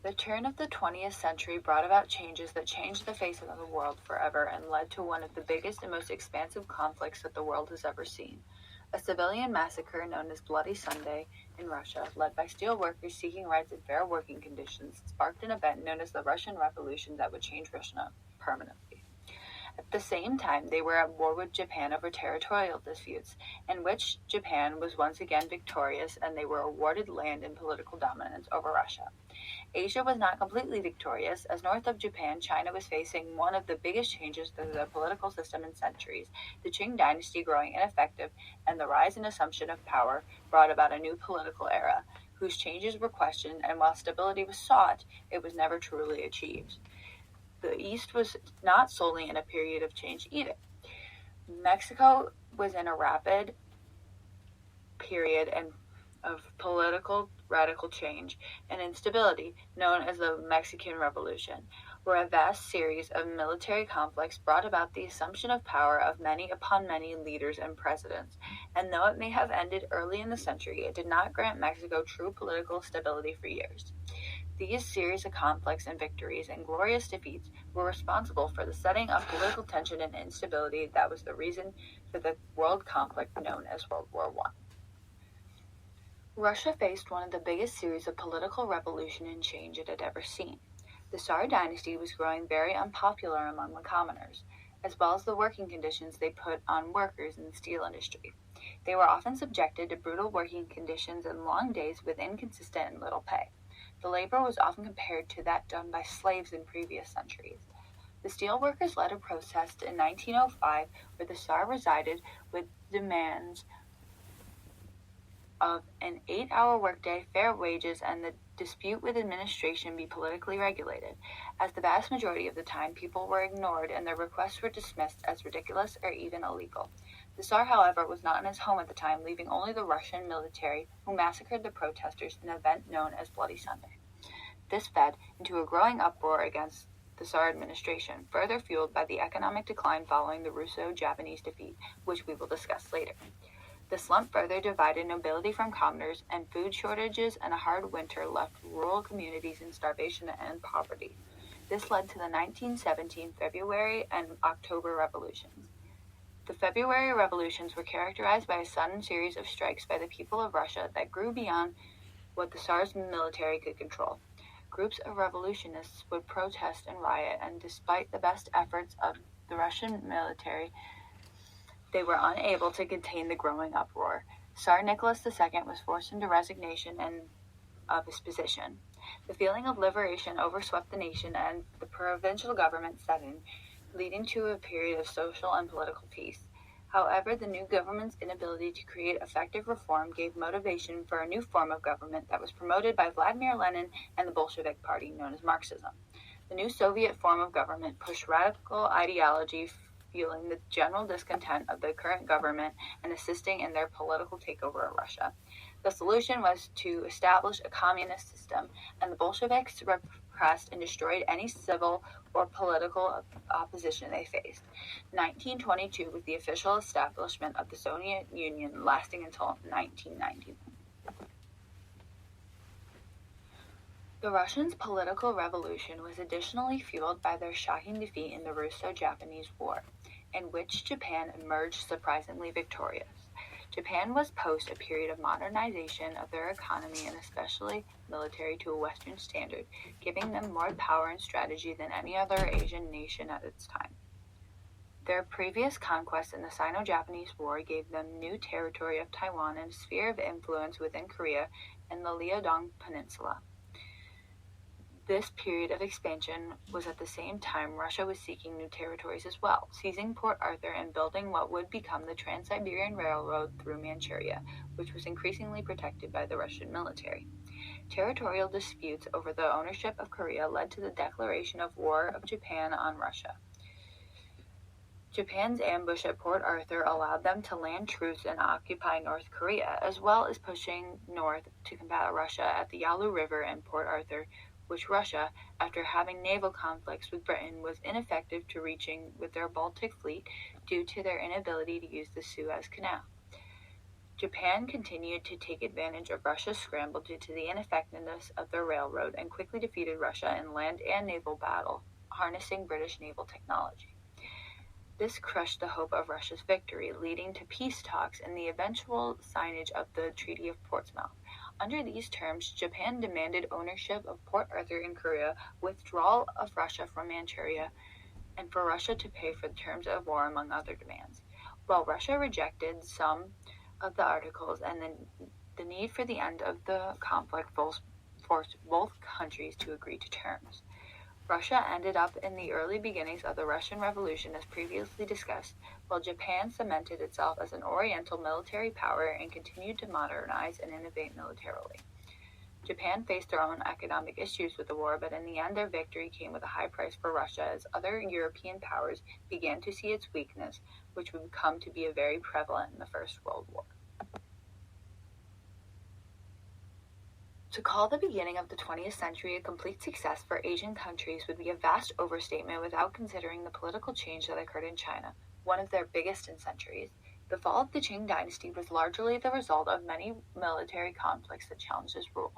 The turn of the 20th century brought about changes that changed the face of the world forever and led to one of the biggest and most expansive conflicts that the world has ever seen. A civilian massacre known as Bloody Sunday in Russia, led by steel workers seeking rights and fair working conditions, sparked an event known as the Russian Revolution that would change Russia permanently. At the same time, they were at war with Japan over territorial disputes, in which Japan was once again victorious and they were awarded land and political dominance over Russia. Asia was not completely victorious, as north of Japan, China was facing one of the biggest changes to the political system in centuries, the Qing dynasty growing ineffective, and the rise and assumption of power brought about a new political era, whose changes were questioned, and while stability was sought, it was never truly achieved. The East was not solely in a period of change either. Mexico was in a rapid period of political radical change and instability known as the Mexican Revolution, where a vast series of military conflicts brought about the assumption of power of many upon many leaders and presidents, and though it may have ended early in the century, it did not grant Mexico true political stability for years. These series of conflicts and victories and glorious defeats were responsible for the setting of political tension and instability that was the reason for the world conflict known as World War I. Russia faced one of the biggest series of political revolution and change it had ever seen. The Tsar dynasty was growing very unpopular among the commoners, as well as the working conditions they put on workers in the steel industry. They were often subjected to brutal working conditions and long days with inconsistent and little pay. The labor was often compared to that done by slaves in previous centuries. The steelworkers led a protest in 1905 where the Tsar resided with demands of an 8-hour workday, fair wages, and the dispute with administration be politically regulated. As the vast majority of the time, people were ignored and their requests were dismissed as ridiculous or even illegal. The Tsar, however, was not in his home at the time, leaving only the Russian military, who massacred the protesters in an event known as Bloody Sunday. This fed into a growing uproar against the Tsar administration, further fueled by the economic decline following the Russo-Japanese defeat, which we will discuss later. The slump further divided nobility from commoners, and food shortages and a hard winter left rural communities in starvation and poverty. This led to the 1917 February and October revolutions. The February revolutions were characterized by a sudden series of strikes by the people of Russia that grew beyond what the Tsar's military could control. Groups of revolutionists would protest and riot, and despite the best efforts of the Russian military, they were unable to contain the growing uproar. Tsar Nicholas II was forced into resignation of his position. The feeling of liberation overswept the nation, and the provincial government set in, leading to a period of social and political peace. However, the new government's inability to create effective reform gave motivation for a new form of government that was promoted by Vladimir Lenin and the Bolshevik Party, known as Marxism. The new Soviet form of government pushed radical ideology, fueling the general discontent of the current government and assisting in their political takeover of Russia. The solution was to establish a communist system, and the Bolsheviks repressed and destroyed any civil or political opposition they faced. 1922 was the official establishment of the Soviet Union, lasting until 1990. The Russians' political revolution was additionally fueled by their shocking defeat in the Russo-Japanese War, in which Japan emerged surprisingly victorious. Japan was post a period of modernization of their economy and especially military to a Western standard, giving them more power and strategy than any other Asian nation at its time. Their previous conquests in the Sino-Japanese War gave them new territory of Taiwan and a sphere of influence within Korea and the Liaodong Peninsula. This period of expansion was at the same time Russia was seeking new territories as well, seizing Port Arthur and building what would become the Trans-Siberian Railroad through Manchuria, which was increasingly protected by the Russian military. Territorial disputes over the ownership of Korea led to the declaration of war of Japan on Russia. Japan's ambush at Port Arthur allowed them to land troops and occupy North Korea, as well as pushing north to combat Russia at the Yalu River and Port Arthur, which Russia, after having naval conflicts with Britain, was ineffective to reaching with their Baltic fleet due to their inability to use the Suez Canal. Japan continued to take advantage of Russia's scramble due to the ineffectiveness of their railroad and quickly defeated Russia in land and naval battle, harnessing British naval technology. This crushed the hope of Russia's victory, leading to peace talks and the eventual signage of the Treaty of Portsmouth. Under these terms, Japan demanded ownership of Port Arthur in Korea, withdrawal of Russia from Manchuria, and for Russia to pay for the terms of war, among other demands. While Russia rejected some of the articles and the need for the end of the conflict forced both countries to agree to terms. Russia ended up in the early beginnings of the Russian Revolution as previously discussed, while Japan cemented itself as an oriental military power and continued to modernize and innovate militarily. Japan faced their own economic issues with the war, but in the end their victory came with a high price for Russia as other European powers began to see its weakness, which would come to be very prevalent in the First World War. To call the beginning of the 20th century a complete success for Asian countries would be a vast overstatement without considering the political change that occurred in China, one of their biggest in centuries. The fall of the Qing dynasty was largely the result of many military conflicts that challenged its rule.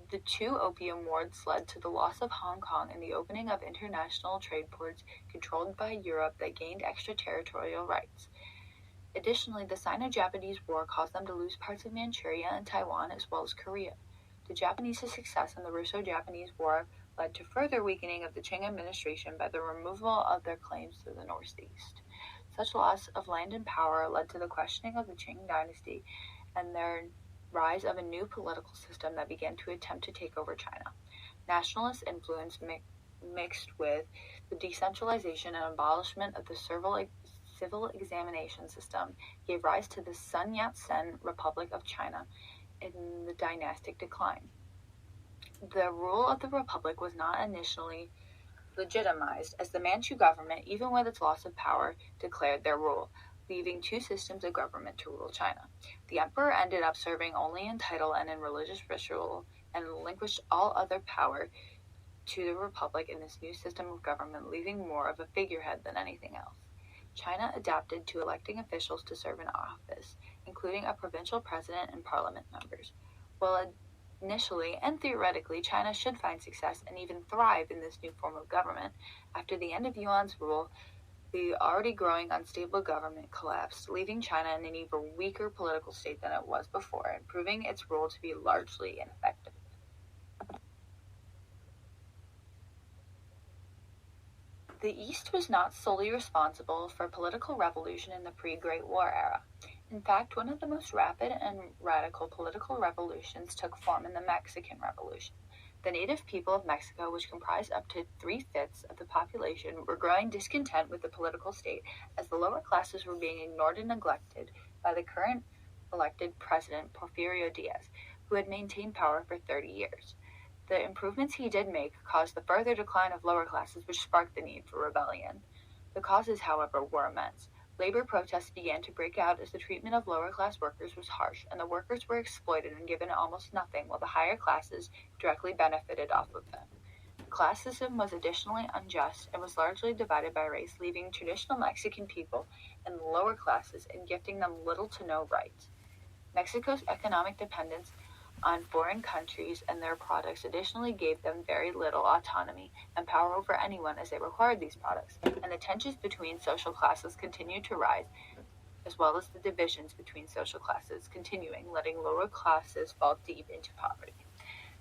The two Opium Wars led to the loss of Hong Kong and the opening of international trade ports controlled by Europe that gained extraterritorial rights. Additionally, the Sino-Japanese War caused them to lose parts of Manchuria and Taiwan as well as Korea. The Japanese success in the Russo-Japanese War led to further weakening of the Qing administration by the removal of their claims to the northeast. Such loss of land and power led to the questioning of the Qing dynasty and their rise of a new political system that began to attempt to take over China. Nationalist influence mixed with the decentralization and abolishment of the civil examination system gave rise to the Sun Yat-sen Republic of China in the dynastic decline. The rule of the Republic was not initially legitimized, as the Manchu government, even with its loss of power, declared their rule, leaving two systems of government to rule China. The emperor ended up serving only in title and in religious ritual, and relinquished all other power to the Republic in this new system of government, leaving more of a figurehead than anything else. China adapted to electing officials to serve in office, including a provincial president and parliament members. While initially and theoretically China should find success and even thrive in this new form of government, after the end of Yuan's rule, the already growing unstable government collapsed, leaving China in an even weaker political state than it was before, and proving its rule to be largely ineffective. The East was not solely responsible for political revolution in the pre-Great War era. In fact, one of the most rapid and radical political revolutions took form in the Mexican Revolution. The native people of Mexico, which comprised up to 3/5 of the population, were growing discontent with the political state as the lower classes were being ignored and neglected by the current elected president, Porfirio Diaz, who had maintained power for 30 years. The improvements he did make caused the further decline of lower classes, which sparked the need for rebellion. The causes, however, were immense. Labor protests began to break out as the treatment of lower-class workers was harsh, and the workers were exploited and given almost nothing, while the higher classes directly benefited off of them. The class system was additionally unjust and was largely divided by race, leaving traditional Mexican people in the lower classes and gifting them little to no rights. Mexico's economic dependence on foreign countries and their products additionally gave them very little autonomy and power over anyone as they required these products, and the tensions between social classes continued to rise, as well as the divisions between social classes continuing, letting lower classes fall deep into poverty.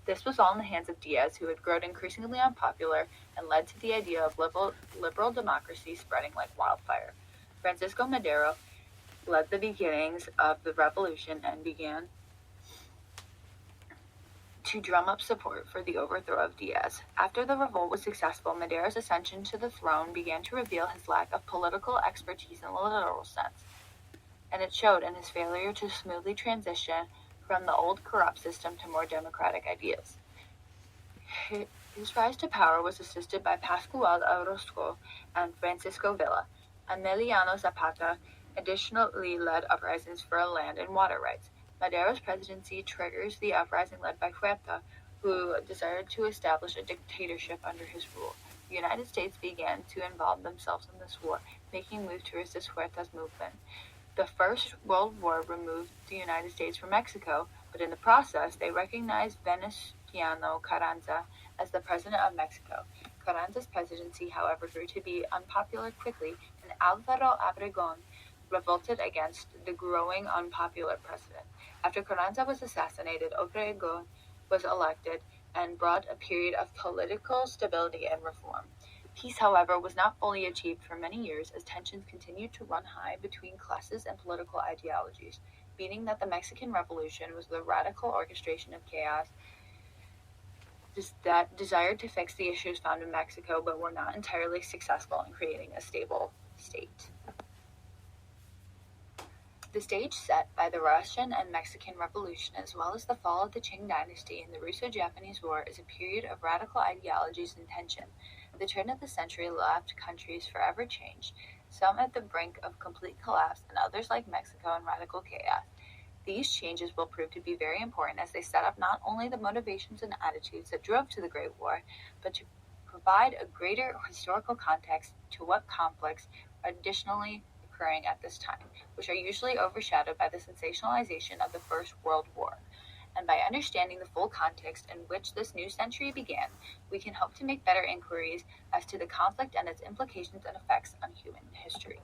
This was all in the hands of Diaz, who had grown increasingly unpopular and led to the idea of liberal democracy spreading like wildfire. Francisco Madero led the beginnings of the revolution and began to drum up support for the overthrow of Diaz. After the revolt was successful, Madero's ascension to the throne began to reveal his lack of political expertise in the literal sense, and it showed in his failure to smoothly transition from the old corrupt system to more democratic ideas. His rise to power was assisted by Pascual Orozco and Francisco Villa. Emiliano Zapata additionally led uprisings for land and water rights. Madero's presidency triggers the uprising led by Huerta, who desired to establish a dictatorship under his rule. The United States began to involve themselves in this war, making moves to resist Huerta's movement. The First World War removed the United States from Mexico, but in the process they recognized Venustiano Carranza as the president of Mexico. Carranza's presidency, however, grew to be unpopular quickly, and Álvaro Obregón revolted against the growing unpopular president. After Carranza was assassinated, Obregón was elected and brought a period of political stability and reform. Peace, however, was not fully achieved for many years as tensions continued to run high between classes and political ideologies, meaning that the Mexican Revolution was the radical orchestration of chaos that desired to fix the issues found in Mexico but were not entirely successful in creating a stable state. The stage set by the Russian and Mexican Revolution, as well as the fall of the Qing dynasty and the Russo-Japanese War, is a period of radical ideologies and tension. The turn of the century left countries forever changed, some at the brink of complete collapse and others like Mexico in radical chaos. These changes will prove to be very important as they set up not only the motivations and attitudes that drove to the Great War, but to provide a greater historical context to what conflicts are additionally occurring at this time, which are usually overshadowed by the sensationalization of the First World War. And by understanding the full context in which this new century began, we can hope to make better inquiries as to the conflict and its implications and effects on human history.